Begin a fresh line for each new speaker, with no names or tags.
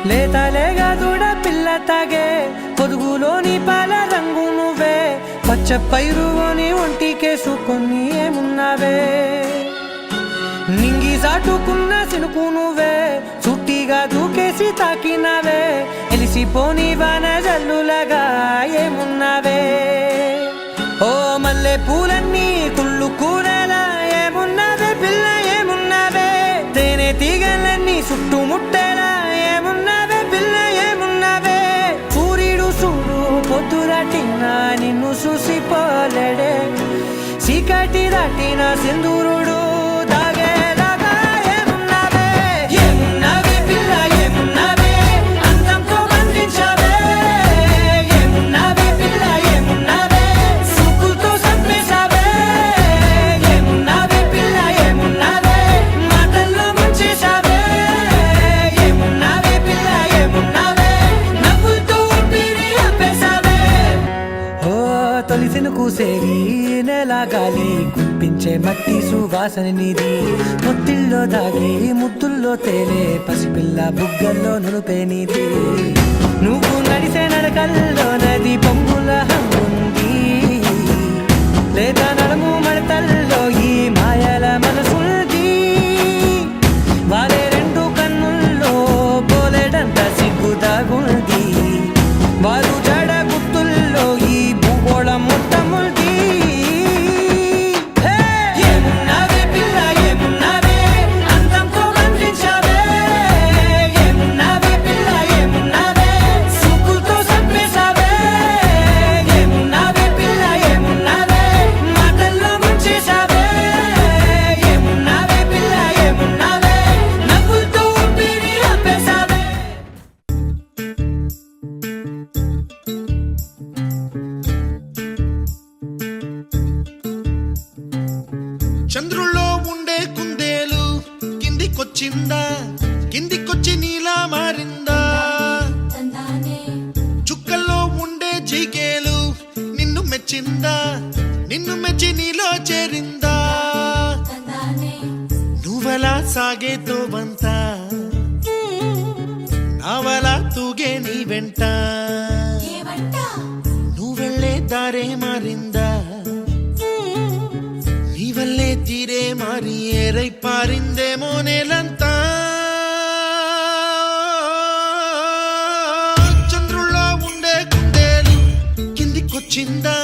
లేతలేగా దూడ పిల్ల తాగే పొదుగులోని పాల రంగు నువ్వే పచ్చ పైరుని ఒంటికేసుకొని ఏమున్నావే నింగి సాటుకున్న సినుకు నువ్వే చుట్టిగా దూకేసి తాకినావే ఎలిసిపోని వాన జల్లులగా ఏమున్నావే ఓ మల్లె పూలన్నీ కుళ్ళు కూరలా ఏమున్నావే పిల్ల ఏమున్నావే తేనె తీగలన్నీ చుట్టుముట్టేలా ఏమున్నావే పిల్ల ఏమున్నావే సూర్యుడు చూడు పొద్దురాటిన నిన్ను చూసిపోలేడే చీకటి దాటిన సింధూరుడు తొలిసిన కూసేరి నెల గాలి గుప్పించే మట్టి సువాసన నీది ముత్తిల్లో దాగి ముద్దుల్లో తేలే పసిపిల్ల బుగ్గల్లో నునుపే నీది నువ్వు నడిసే నడకల్లో నది పొంగుల హంగుంది లేదా నడుము మడతల్లో ఈ మాయల మనసుంది వారే రెండు కన్నుల్లో పోలేడంత సిగ్గు దాగుంది వారు జడ గుర్తుల్లో ఈ భూగోళం మొత్తముంది ఏమున్నావే పిల్ల ఏమున్నావే అంతంతో బంధించావే ఏమున్నావే పిల్ల ఏమున్నావే సుక్కులతో చంపేశావే ఏమున్నావే పిల్ల ఏమున్నావే మాటల్లో ముంచేశావే ఏమున్నావే పిల్ల ఏమున్నావే నవ్వులతో ఊపిరి ఆపేశావే
చంద్రుల్లో ఉండే కుందేలు కిందికొచ్చిందా కిందికొచ్చి నీలా మారిందా చుక్కల్లో ఉండే జీకేలు నిన్ను మెచ్చిందా నిన్ను మెచ్చి నీలో చేరిందా నువ్వలా సాగేతో బంత నావలా తూగే నీ వెంట నువ్వెళ్ళే దారే మారిందా నీవల్లే తీరే మారి ఏరై పారిందేమో నేలంతా చంద్రుల్లో ఉండే కుందేలు కిందికొచ్చిందా